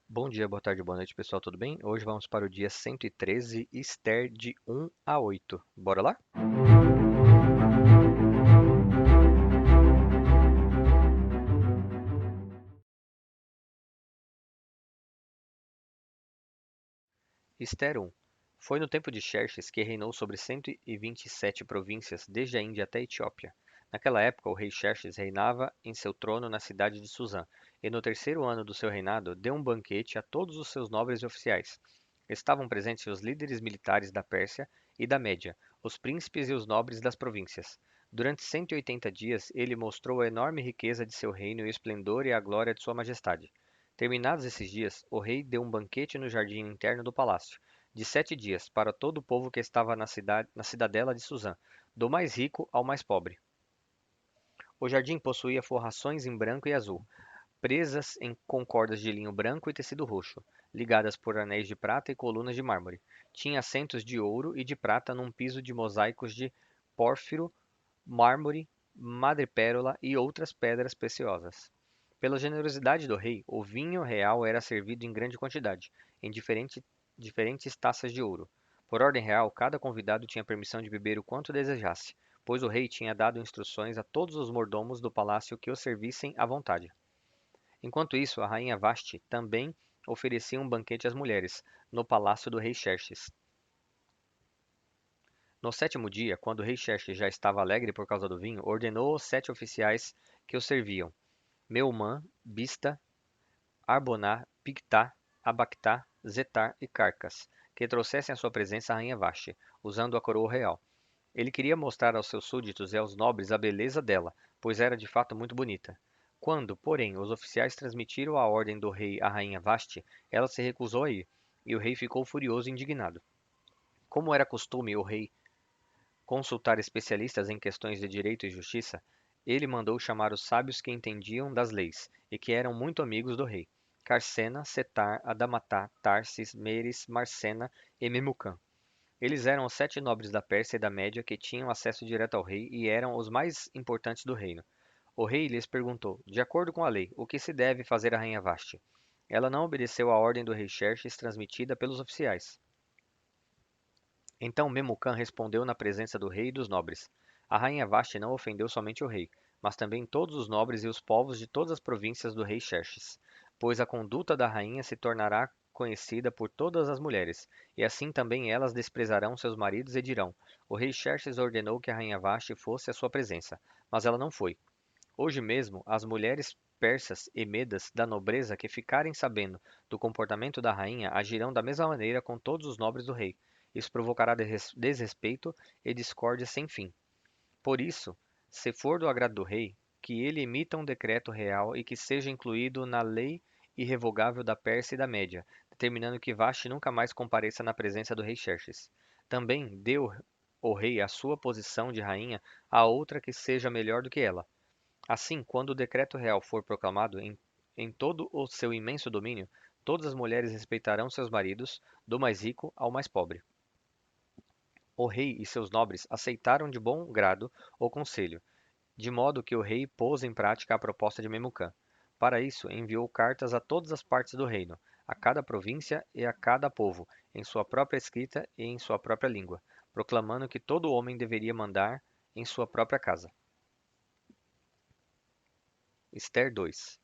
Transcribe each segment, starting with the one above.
Bom dia, boa tarde, boa noite, pessoal, tudo bem? Hoje vamos para o dia 113, Esther de 1 a 8. Bora lá? Esther 1. Foi no tempo de Xerxes que reinou sobre 127 províncias, desde a Índia até a Etiópia. Naquela época, o rei Xerxes reinava em seu trono na cidade de Suzã, e no terceiro ano do seu reinado deu um banquete a todos os seus nobres e oficiais. Estavam presentes os líderes militares da Pérsia e da Média, os príncipes e os nobres das províncias. Durante 180 dias, ele mostrou a enorme riqueza de seu reino e o esplendor e a glória de sua majestade. Terminados esses dias, o rei deu um banquete no jardim interno do palácio, de 7 dias, para todo o povo que estava na cidadela de Suzã, do mais rico ao mais pobre. O jardim possuía forrações em branco e azul, presas com cordas de linho branco e tecido roxo, ligadas por anéis de prata e colunas de mármore. Tinha assentos de ouro e de prata num piso de mosaicos de pórfiro, mármore, madrepérola e outras pedras preciosas. Pela generosidade do rei, o vinho real era servido em grande quantidade, em diferentes taças de ouro. Por ordem real, cada convidado tinha permissão de beber o quanto desejasse, pois o rei tinha dado instruções a todos os mordomos do palácio que o servissem à vontade. Enquanto isso, a rainha Vashti também oferecia um banquete às mulheres, no palácio do rei Xerxes. No sétimo dia, quando o rei Xerxes já estava alegre por causa do vinho, ordenou aos 7 oficiais que o serviam, Meumã, Bista, Arboná, Pictá, Abactá, Zetar e Carcas, que trouxessem à sua presença a rainha Vashti, usando a coroa real. Ele queria mostrar aos seus súditos e aos nobres a beleza dela, pois era de fato muito bonita. Quando, porém, os oficiais transmitiram a ordem do rei à rainha Vashti, ela se recusou a ir, e o rei ficou furioso e indignado. Como era costume o rei consultar especialistas em questões de direito e justiça, ele mandou chamar os sábios que entendiam das leis e que eram muito amigos do rei: Carcena, Setar, Adamatá, Tarsis, Meres, Marcena e Memucã. Eles eram os 7 nobres da Pérsia e da Média que tinham acesso direto ao rei e eram os mais importantes do reino. O rei lhes perguntou, de acordo com a lei, o que se deve fazer à rainha Vashti. Ela não obedeceu à ordem do rei Xerxes transmitida pelos oficiais. Então Memucã respondeu na presença do rei e dos nobres. A rainha Vashti não ofendeu somente o rei, mas também todos os nobres e os povos de todas as províncias do rei Xerxes, pois a conduta da rainha se tornará conhecida por todas as mulheres, e assim também elas desprezarão seus maridos e dirão: O rei Xerxes ordenou que a rainha Vashti fosse à sua presença, mas ela não foi. Hoje mesmo, as mulheres persas e medas da nobreza que ficarem sabendo do comportamento da rainha agirão da mesma maneira com todos os nobres do rei. Isso provocará desrespeito e discórdia sem fim. Por isso, se for do agrado do rei, que ele emita um decreto real e que seja incluído na lei irrevogável da Pérsia e da Média, determinando que Vashti nunca mais compareça na presença do rei Xerxes. Também deu o rei a sua posição de rainha a outra que seja melhor do que ela. Assim, quando o decreto real for proclamado em todo o seu imenso domínio, todas as mulheres respeitarão seus maridos, do mais rico ao mais pobre. O rei e seus nobres aceitaram de bom grado o conselho, de modo que o rei pôs em prática a proposta de Memucã. Para isso, enviou cartas a todas as partes do reino, a cada província e a cada povo, em sua própria escrita e em sua própria língua, proclamando que todo homem deveria mandar em sua própria casa. Esther 2.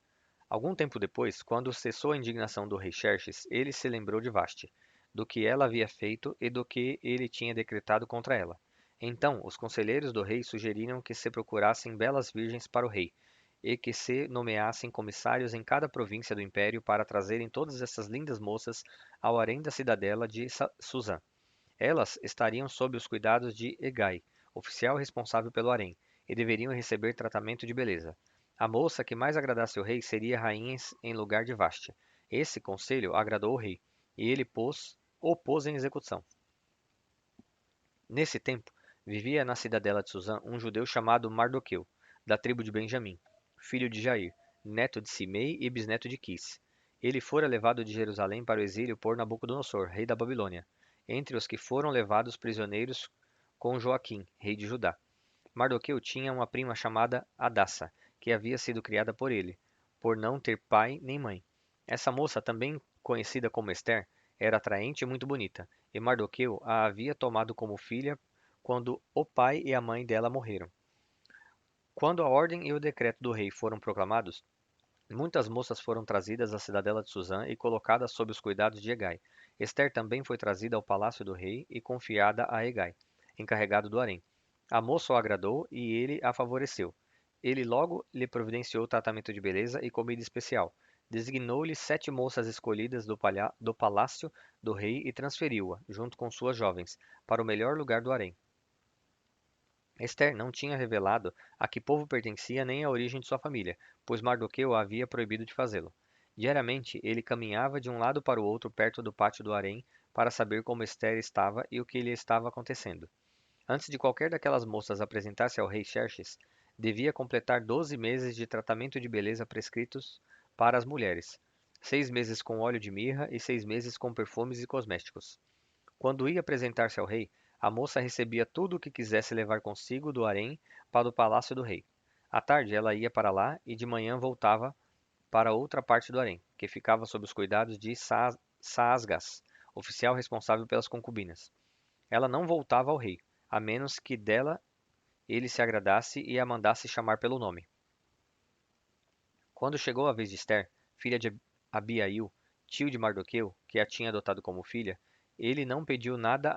Algum tempo depois, quando cessou a indignação do rei Xerxes, ele se lembrou de Vashti, do que ela havia feito e do que ele tinha decretado contra ela. Então, os conselheiros do rei sugeriram que se procurassem belas virgens para o rei, e que se nomeassem comissários em cada província do império para trazerem todas essas lindas moças ao harém da cidadela de Suzã. Elas estariam sob os cuidados de Hegai, oficial responsável pelo harém, e deveriam receber tratamento de beleza. A moça que mais agradasse o rei seria rainha em lugar de Vashti. Esse conselho agradou o rei, e ele o pôs em execução. Nesse tempo, vivia na cidadela de Suzã um judeu chamado Mardoqueu, da tribo de Benjamim, filho de Jair, neto de Simei e bisneto de Quis. Ele fora levado de Jerusalém para o exílio por Nabucodonosor, rei da Babilônia, entre os que foram levados prisioneiros com Joaquim, rei de Judá. Mardoqueu tinha uma prima chamada Hadassa, que havia sido criada por ele, por não ter pai nem mãe. Essa moça, também conhecida como Esther, era atraente e muito bonita, e Mardoqueu a havia tomado como filha quando o pai e a mãe dela morreram. Quando a ordem e o decreto do rei foram proclamados, muitas moças foram trazidas à cidadela de Suzã e colocadas sob os cuidados de Hegai. Esther também foi trazida ao palácio do rei e confiada a Hegai, encarregado do harém. A moça o agradou e ele a favoreceu. Ele logo lhe providenciou tratamento de beleza e comida especial. Designou-lhe 7 moças escolhidas do palácio do rei e transferiu-a, junto com suas jovens, para o melhor lugar do harém. Esther não tinha revelado a que povo pertencia nem a origem de sua família, pois Mardoqueu a havia proibido de fazê-lo. Diariamente, ele caminhava de um lado para o outro perto do pátio do harém para saber como Esther estava e o que lhe estava acontecendo. Antes de qualquer daquelas moças apresentar-se ao rei Xerxes, devia completar 12 meses de tratamento de beleza prescritos para as mulheres, 6 meses com óleo de mirra e 6 meses com perfumes e cosméticos. Quando ia apresentar-se ao rei, a moça recebia tudo o que quisesse levar consigo do harém para o palácio do rei. À tarde ela ia para lá e de manhã voltava para outra parte do harém, que ficava sob os cuidados de Saasgás, oficial responsável pelas concubinas. Ela não voltava ao rei, a menos que dela ele se agradasse e a mandasse chamar pelo nome. Quando chegou a vez de Esther, filha de Abiail, tio de Mardoqueu, que a tinha adotado como filha, ele não pediu nada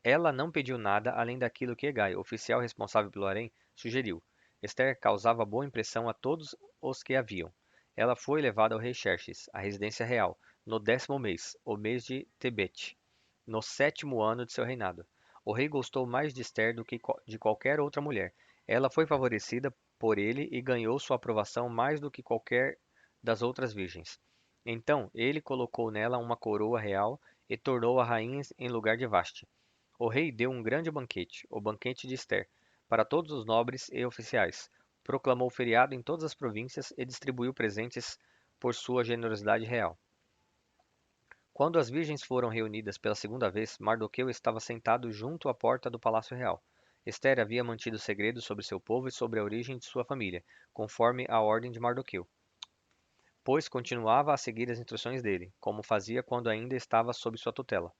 ela não pediu nada além daquilo que Hegai, oficial responsável pelo harém, sugeriu. Esther causava boa impressão a todos os que a viam. Ela foi levada ao rei Xerxes, à residência real, no 10º mês, o mês de Tebete, no 7º ano de seu reinado. O rei gostou mais de Esther do que de qualquer outra mulher. Ela foi favorecida por ele e ganhou sua aprovação mais do que qualquer das outras virgens. Então ele colocou nela uma coroa real e tornou-a rainha em lugar de Vaste. O rei deu um grande banquete, o banquete de Esther, para todos os nobres e oficiais. Proclamou feriado em todas as províncias e distribuiu presentes por sua generosidade real. Quando as virgens foram reunidas pela segunda vez, Mardoqueu estava sentado junto à porta do palácio real. Esther havia mantido segredo sobre seu povo e sobre a origem de sua família, conforme a ordem de Mardoqueu, pois continuava a seguir as instruções dele, como fazia quando ainda estava sob sua tutela.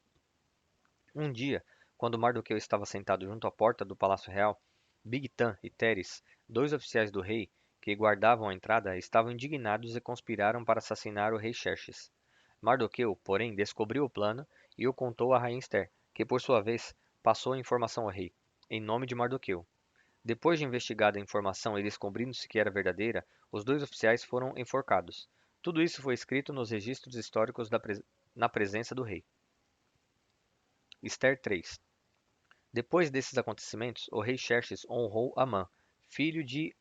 Um dia, quando Mardoqueu estava sentado junto à porta do palácio real, Bigtan e Teres, 2 oficiais do rei que guardavam a entrada, estavam indignados e conspiraram para assassinar o rei Xerxes. Mardoqueu, porém, descobriu o plano e o contou à rainha Esther, que por sua vez passou a informação ao rei, em nome de Mardoqueu. Depois de investigada a informação e descobrindo-se que era verdadeira, os 2 oficiais foram enforcados. Tudo isso foi escrito nos registros históricos na presença do rei. Esther 3. Depois desses acontecimentos, o rei Xerxes honrou Amã, filho de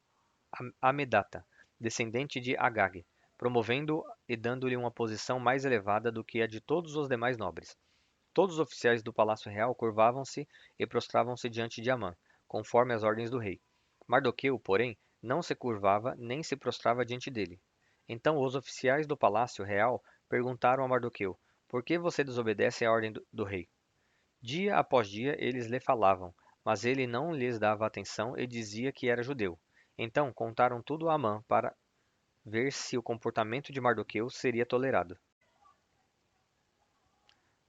Amedata, descendente de Agag, promovendo-o e dando-lhe uma posição mais elevada do que a de todos os demais nobres. Todos os oficiais do palácio real curvavam-se e prostravam-se diante de Amã, conforme as ordens do rei. Mardoqueu, porém, não se curvava nem se prostrava diante dele. Então os oficiais do palácio real perguntaram a Mardoqueu: Por que você desobedece à ordem do rei? Dia após dia eles lhe falavam, mas ele não lhes dava atenção e dizia que era judeu. Então contaram tudo a Amã para ver se o comportamento de Mardoqueu seria tolerado.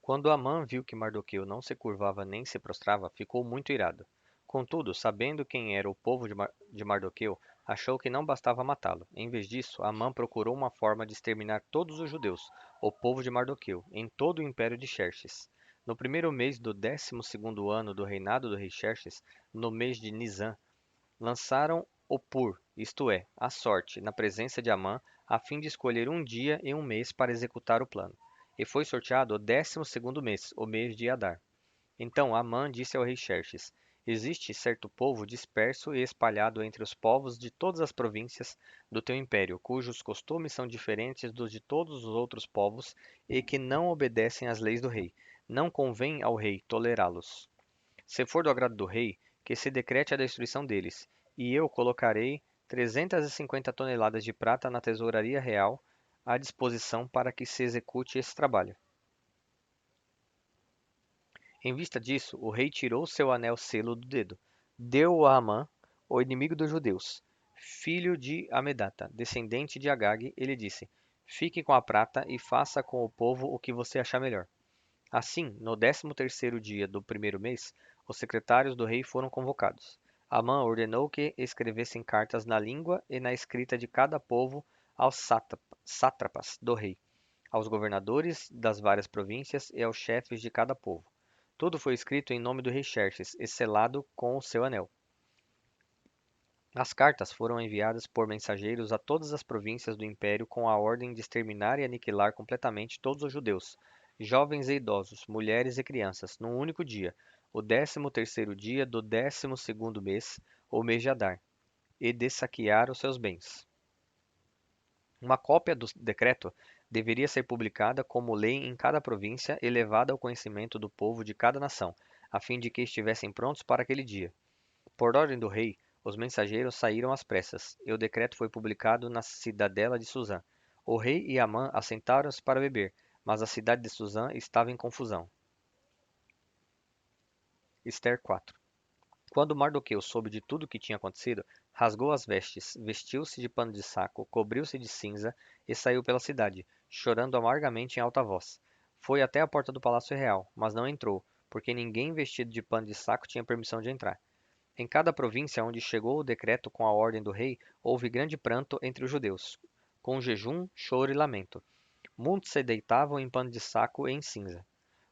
Quando Amã viu que Mardoqueu não se curvava nem se prostrava, ficou muito irado. Contudo, sabendo quem era o povo de Mardoqueu, achou que não bastava matá-lo. Em vez disso, Amã procurou uma forma de exterminar todos os judeus, o povo de Mardoqueu, em todo o império de Xerxes. No primeiro mês do 12º ano do reinado do rei Xerxes, no mês de Nisã, lançaram o pur, isto é, a sorte, na presença de Amã, a fim de escolher um dia e um mês para executar o plano. E foi sorteado o 12º mês, o mês de Adar. Então Amã disse ao rei Xerxes: Existe certo povo disperso e espalhado entre os povos de todas as províncias do teu império, cujos costumes são diferentes dos de todos os outros povos e que não obedecem às leis do rei. Não convém ao rei tolerá-los. Se for do agrado do rei, que se decrete a destruição deles, e eu colocarei 350 toneladas de prata na tesouraria real à disposição para que se execute esse trabalho. Em vista disso, o rei tirou seu anel-selo do dedo, deu-o a Amã, o inimigo dos judeus, filho de Amedata, descendente de Agag, e lhe disse: Fique com a prata e faça com o povo o que você achar melhor. Assim, no 13º dia do primeiro mês, os secretários do rei foram convocados. Amã ordenou que escrevessem cartas na língua e na escrita de cada povo aos sátrapas do rei, aos governadores das várias províncias e aos chefes de cada povo. Tudo foi escrito em nome do rei Xerxes e selado com o seu anel. As cartas foram enviadas por mensageiros a todas as províncias do império com a ordem de exterminar e aniquilar completamente todos os judeus, jovens e idosos, mulheres e crianças, num único dia, o 13º dia do 12º mês, ou mês de Adar, e de saquear os seus bens. Uma cópia do decreto deveria ser publicada como lei em cada província e levada ao conhecimento do povo de cada nação, a fim de que estivessem prontos para aquele dia. Por ordem do rei, os mensageiros saíram às pressas, e o decreto foi publicado na cidadela de Suzã. O rei e Amã assentaram-se para beber, mas a cidade de Suzã estava em confusão. Ester 4. Quando Mardoqueu soube de tudo o que tinha acontecido, rasgou as vestes, vestiu-se de pano de saco, cobriu-se de cinza e saiu pela cidade, chorando amargamente em alta voz. Foi até a porta do palácio real, mas não entrou, porque ninguém vestido de pano de saco tinha permissão de entrar. Em cada província onde chegou o decreto com a ordem do rei, houve grande pranto entre os judeus, com jejum, choro e lamento. Muitos se deitavam em pano de saco e em cinza.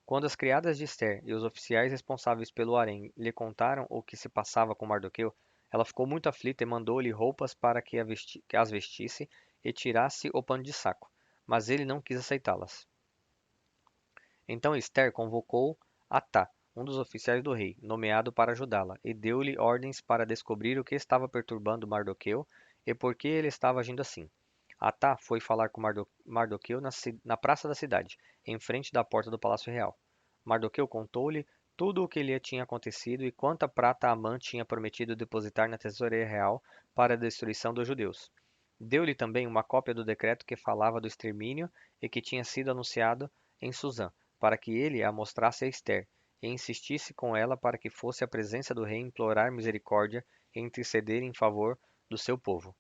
Quando as criadas de Ester e os oficiais responsáveis pelo harém lhe contaram o que se passava com Mardoqueu, ela ficou muito aflita e mandou-lhe roupas para que as vestisse e tirasse o pano de saco, mas ele não quis aceitá-las. Então Ester convocou Atá, um dos oficiais do rei, nomeado para ajudá-la, e deu-lhe ordens para descobrir o que estava perturbando Mardoqueu e por que ele estava agindo assim. Atá foi falar com Mardoqueu na praça da cidade, em frente da porta do palácio real. Mardoqueu contou-lhe tudo o que lhe tinha acontecido e quanta prata Amã tinha prometido depositar na tesouraria real para a destruição dos judeus. Deu-lhe também uma cópia do decreto que falava do extermínio e que tinha sido anunciado em Suzã, para que ele a mostrasse a Ester, e insistisse com ela para que fosse à presença do rei implorar misericórdia e interceder em favor do seu povo.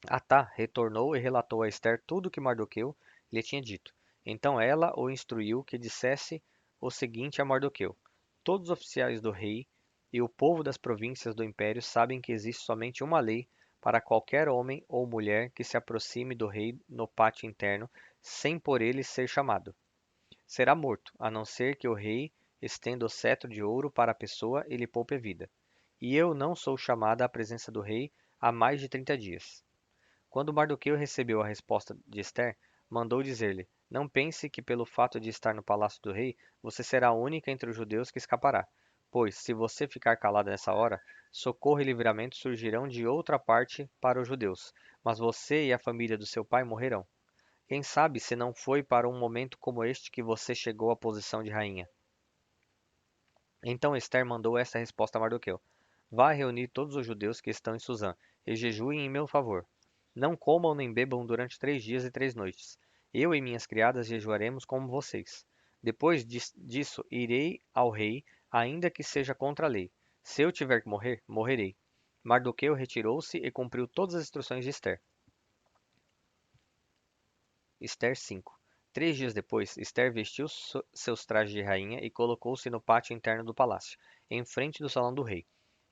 Atá retornou e relatou a Ester tudo o que Mardoqueu lhe tinha dito. Então ela o instruiu que dissesse o seguinte a Mardoqueu: Todos os oficiais do rei e o povo das províncias do império sabem que existe somente uma lei para qualquer homem ou mulher que se aproxime do rei no pátio interno sem por ele ser chamado. Será morto, a não ser que o rei estenda o cetro de ouro para a pessoa e lhe poupe a vida. E eu não sou chamada à presença do rei há mais de 30 dias. Quando Mardoqueu recebeu a resposta de Ester, mandou dizer-lhe: Não pense que pelo fato de estar no palácio do rei, você será a única entre os judeus que escapará. Pois, se você ficar calada nessa hora, socorro e livramento surgirão de outra parte para os judeus, mas você e a família do seu pai morrerão. Quem sabe se não foi para um momento como este que você chegou à posição de rainha. Então Ester mandou esta resposta a Mardoqueu: Vá reunir todos os judeus que estão em Suzã, e jejuem em meu favor. Não comam nem bebam durante 3 dias e 3 noites. Eu e minhas criadas jejuaremos como vocês. Depois disso, irei ao rei, ainda que seja contra a lei. Se eu tiver que morrer, morrerei. Mardoqueu retirou-se e cumpriu todas as instruções de Ester. Ester 5. 3 dias depois, Ester vestiu seus trajes de rainha e colocou-se no pátio interno do palácio, em frente do salão do rei.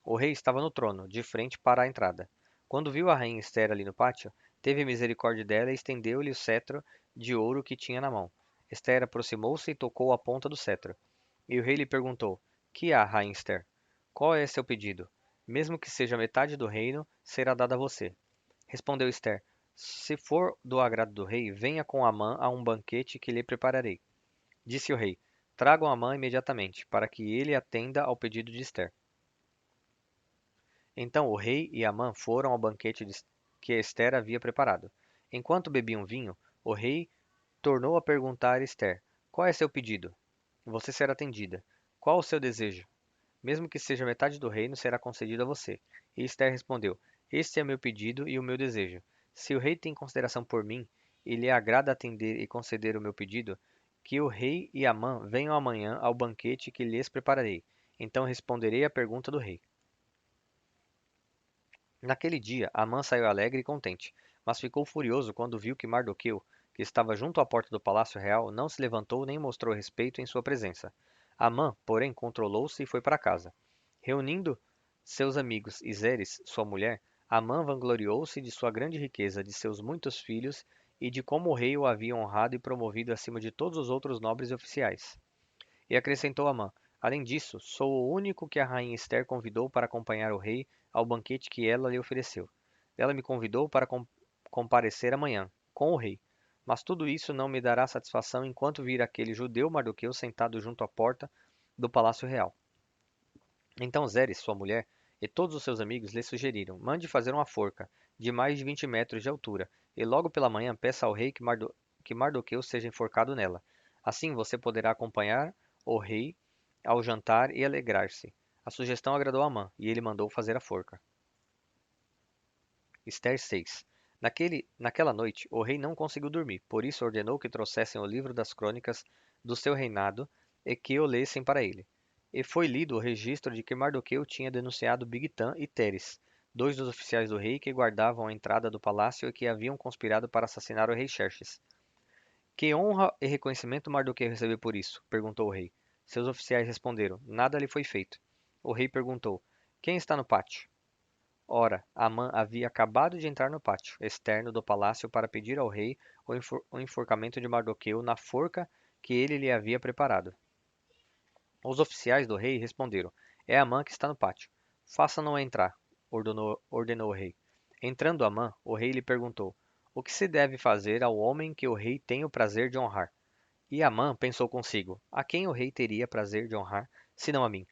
O rei estava no trono, de frente para a entrada. Quando viu a rainha Ester ali no pátio, teve misericórdia dela e estendeu-lhe o cetro de ouro que tinha na mão. Ester aproximou-se e tocou a ponta do cetro. E o rei lhe perguntou: Que há, rainha Ester? Qual é seu pedido? Mesmo que seja metade do reino, será dado a você. Respondeu Ester: Se for do agrado do rei, venha com Amã a um banquete que lhe prepararei. Disse o rei: Tragam Amã imediatamente, para que ele atenda ao pedido de Ester. Então o rei e Amã foram ao banquete que Ester havia preparado. Enquanto bebiam vinho, o rei tornou a perguntar a Ester: Qual é seu pedido? Você será atendida. Qual o seu desejo? Mesmo que seja metade do reino, será concedido a você. E Ester respondeu: Este é meu pedido e o meu desejo. Se o rei tem consideração por mim, e lhe agrada atender e conceder o meu pedido, que o rei e Amã venham amanhã ao banquete que lhes prepararei. Então responderei à pergunta do rei. Naquele dia, Amã saiu alegre e contente, mas ficou furioso quando viu que Mardoqueu, que estava junto à porta do palácio real, não se levantou nem mostrou respeito em sua presença. Amã, porém, controlou-se e foi para casa. Reunindo seus amigos e Zeres, sua mulher, Amã vangloriou-se de sua grande riqueza, de seus muitos filhos e de como o rei o havia honrado e promovido acima de todos os outros nobres e oficiais. E acrescentou Amã: Além disso, sou o único que a rainha Esther convidou para acompanhar o rei ao banquete que ela lhe ofereceu. Ela me convidou para comparecer amanhã, com o rei. Mas tudo isso não me dará satisfação enquanto vir aquele judeu Mardoqueu sentado junto à porta do palácio real. Então Zeres, sua mulher, e todos os seus amigos lhe sugeriram: Mande fazer uma forca, de mais de 20 metros de altura, e logo pela manhã peça ao rei que Mardoqueu seja enforcado nela. Assim você poderá acompanhar o rei ao jantar e alegrar-se. A sugestão agradou a Amã, e ele mandou fazer a forca. Ester 6. Naquela noite, o rei não conseguiu dormir, por isso ordenou que trouxessem o livro das crônicas do seu reinado e que o lessem para ele. E foi lido o registro de que Mardoqueu tinha denunciado Bigtan e Teres, dois dos oficiais do rei que guardavam a entrada do palácio e que haviam conspirado para assassinar o rei Xerxes. Que honra e reconhecimento Mardoqueu recebeu por isso? Perguntou o rei. Seus oficiais responderam: Nada lhe foi feito. O rei perguntou: Quem está no pátio? Ora, Amã havia acabado de entrar no pátio externo do palácio para pedir ao rei o enforcamento de Mardoqueu na forca que ele lhe havia preparado. Os oficiais do rei responderam: É Amã que está no pátio. Faça-no entrar, ordenou o rei. Entrando Amã, o rei lhe perguntou: O que se deve fazer ao homem que o rei tem o prazer de honrar? E Amã pensou consigo: A quem o rei teria prazer de honrar, senão a mim?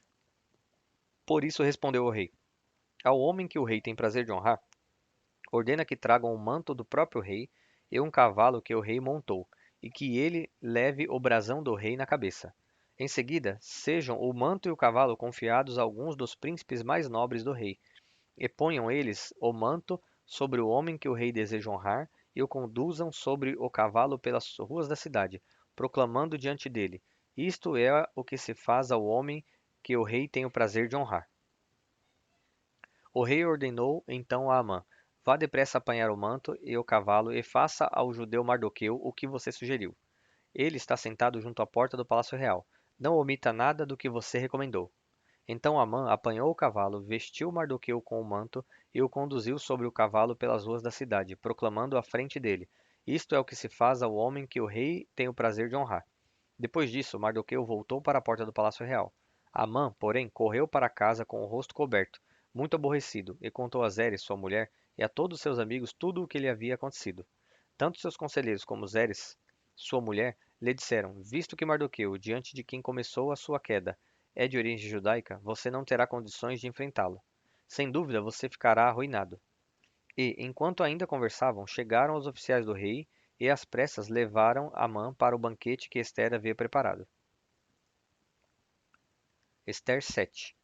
Por isso respondeu o rei: Ao homem que o rei tem prazer de honrar, ordena que tragam o manto do próprio rei e um cavalo que o rei montou, e que ele leve o brasão do rei na cabeça. Em seguida, sejam o manto e o cavalo confiados a alguns dos príncipes mais nobres do rei, e ponham eles o manto sobre o homem que o rei deseja honrar, e o conduzam sobre o cavalo pelas ruas da cidade, proclamando diante dele: Isto é o que se faz ao homem que o rei tem o prazer de honrar. O rei ordenou então a Amã: Vá depressa apanhar o manto e o cavalo e faça ao judeu Mardoqueu o que você sugeriu. Ele está sentado junto à porta do palácio real. Não omita nada do que você recomendou. Então Amã apanhou o cavalo, vestiu Mardoqueu com o manto e o conduziu sobre o cavalo pelas ruas da cidade, proclamando à frente dele: Isto é o que se faz ao homem que o rei tem o prazer de honrar. Depois disso, Mardoqueu voltou para a porta do palácio real. Amã, porém, correu para casa com o rosto coberto, muito aborrecido, e contou a Zeres, sua mulher, e a todos seus amigos tudo o que lhe havia acontecido. Tanto seus conselheiros como Zeres, sua mulher, lhe disseram: Visto que Mardoqueu, diante de quem começou a sua queda, é de origem judaica, você não terá condições de enfrentá-lo. Sem dúvida, você ficará arruinado. E, enquanto ainda conversavam, chegaram os oficiais do rei e às pressas levaram Amã para o banquete que Esther havia preparado. Esther 7.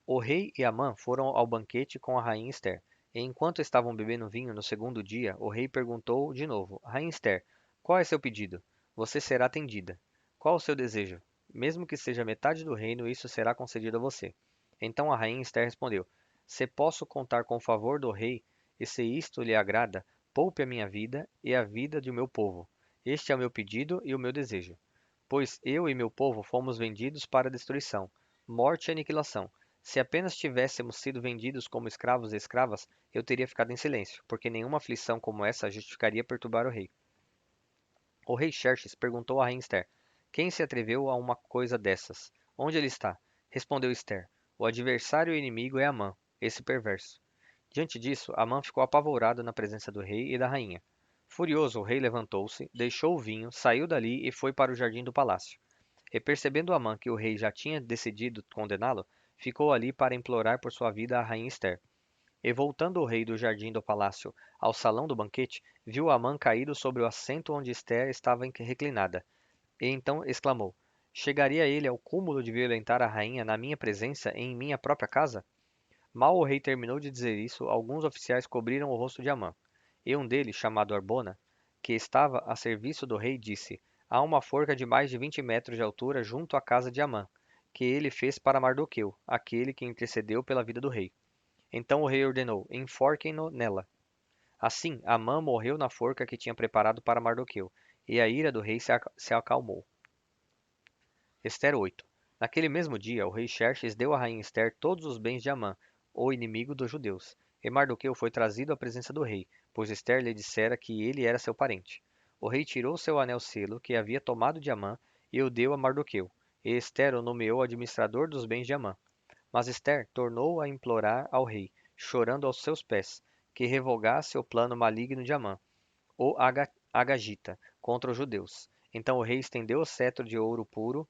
O rei e Amã foram ao banquete com a rainha Esther. E enquanto estavam bebendo vinho no segundo dia, o rei perguntou de novo: Rainha Esther, qual é seu pedido? Você será atendida. Qual o seu desejo? Mesmo que seja metade do reino, isso será concedido a você. Então a rainha Esther respondeu: Se posso contar com o favor do rei, e se isto lhe agrada, poupe a minha vida e a vida de meu povo. Este é o meu pedido e o meu desejo. Pois eu e meu povo fomos vendidos para a destruição, morte e aniquilação. Se apenas tivéssemos sido vendidos como escravos e escravas, eu teria ficado em silêncio, porque nenhuma aflição como essa justificaria perturbar o rei. O rei Xerxes perguntou à rainha Esther: Quem se atreveu a uma coisa dessas? Onde ele está? Respondeu Esther: O adversário e inimigo é Amã, esse perverso. Diante disso, Amã ficou apavorado na presença do rei e da rainha. Furioso, o rei levantou-se, deixou o vinho, saiu dali e foi para o jardim do palácio. E percebendo Amã que o rei já tinha decidido condená-lo, ficou ali para implorar por sua vida à rainha Esther. E voltando o rei do jardim do palácio ao salão do banquete, viu Amã caído sobre o assento onde Esther estava reclinada. E então exclamou: Chegaria ele ao cúmulo de violentar a rainha na minha presença e em minha própria casa? Mal o rei terminou de dizer isso, alguns oficiais cobriram o rosto de Amã. E um deles, chamado Arbona, que estava a serviço do rei, disse: Há uma forca de mais de 20 metros de altura junto à casa de Amã, que ele fez para Mardoqueu, aquele que intercedeu pela vida do rei. Então o rei ordenou: Enforquem-no nela. Assim, Amã morreu na forca que tinha preparado para Mardoqueu, e a ira do rei se acalmou. Ester 8. Naquele mesmo dia, o rei Xerxes deu à rainha Ester todos os bens de Amã, o inimigo dos judeus. E Mardoqueu foi trazido à presença do rei, pois Ester lhe dissera que ele era seu parente. O rei tirou seu anel-selo, que havia tomado de Amã, e o deu a Mardoqueu. E Ester o nomeou administrador dos bens de Amã. Mas Ester tornou a implorar ao rei, chorando aos seus pés, que revogasse o plano maligno de Amã, o Agagita, contra os judeus. Então o rei estendeu o cetro de ouro puro,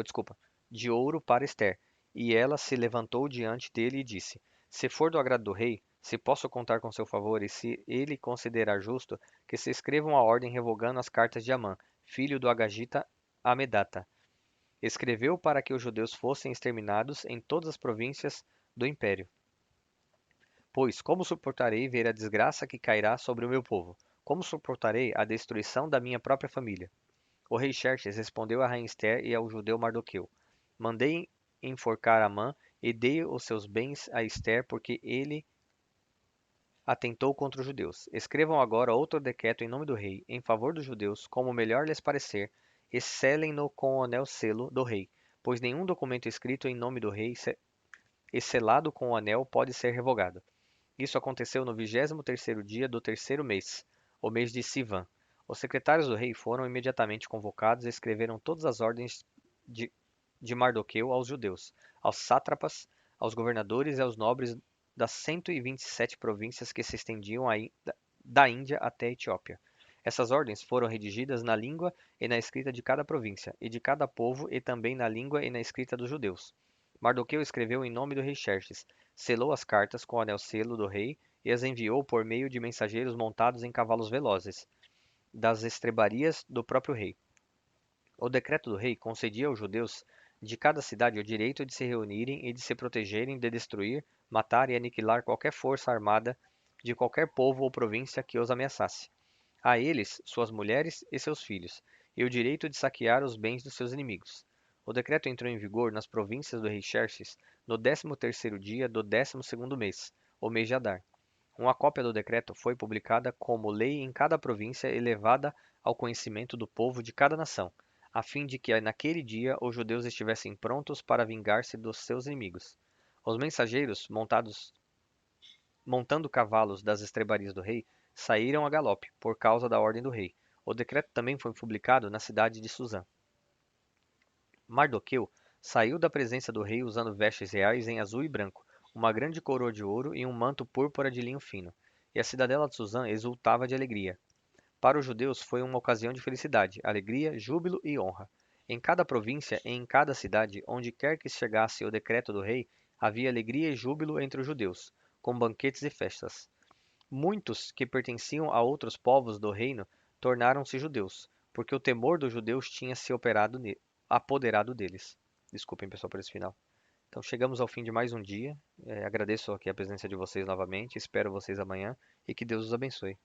desculpa, de ouro para Ester, e ela se levantou diante dele e disse: Se for do agrado do rei, se posso contar com seu favor e se ele considerar justo, que se escreva uma ordem revogando as cartas de Amã, filho do Agagita Amedata. Escreveu para que os judeus fossem exterminados em todas as províncias do império. Pois como suportarei ver a desgraça que cairá sobre o meu povo? Como suportarei a destruição da minha própria família? O rei Xerxes respondeu a rainha Ester e ao judeu Mardoqueu: Mandei enforcar Amã e dei os seus bens a Ester porque ele atentou contra os judeus. Escrevam agora outro decreto em nome do rei, em favor dos judeus, como melhor lhes parecer, e selem-no com o anel-selo do rei, pois nenhum documento escrito em nome do rei e selado com o anel pode ser revogado. Isso aconteceu no 23º dia do terceiro mês, o mês de Sivan. Os secretários do rei foram imediatamente convocados e escreveram todas as ordens de, de Mardoqueu aos judeus, aos sátrapas, aos governadores e aos nobres das 127 províncias que se estendiam da Índia até a Etiópia. Essas ordens foram redigidas na língua e na escrita de cada província, e de cada povo, e também na língua e na escrita dos judeus. Mardoqueu escreveu em nome do rei Xerxes, selou as cartas com o anel-selo do rei e as enviou por meio de mensageiros montados em cavalos velozes, das estrebarias do próprio rei. O decreto do rei concedia aos judeus de cada cidade o direito de se reunirem e de se protegerem de destruir, matar e aniquilar qualquer força armada de qualquer povo ou província que os ameaçasse. A eles, suas mulheres e seus filhos, e o direito de saquear os bens dos seus inimigos. O decreto entrou em vigor nas províncias do rei Xerxes no 13º dia do 12º mês, o mês de Adar. Uma cópia do decreto foi publicada como lei em cada província e levada ao conhecimento do povo de cada nação, a fim de que naquele dia os judeus estivessem prontos para vingar-se dos seus inimigos. Os mensageiros, montando cavalos das estrebarias do rei, saíram a galope, por causa da ordem do rei. O decreto também foi publicado na cidade de Suzã. Mardoqueu saiu da presença do rei usando vestes reais em azul e branco, uma grande coroa de ouro e um manto púrpura de linho fino. E a cidadela de Suzã exultava de alegria. Para os judeus foi uma ocasião de felicidade, alegria, júbilo e honra. Em cada província e em cada cidade, onde quer que chegasse o decreto do rei, havia alegria e júbilo entre os judeus, com banquetes e festas. Muitos que pertenciam a outros povos do reino tornaram-se judeus, porque o temor dos judeus tinha se apoderado deles. Desculpem, pessoal, por esse final. Então chegamos ao fim de mais um dia. Agradeço aqui a presença de vocês novamente. Espero vocês amanhã e que Deus os abençoe.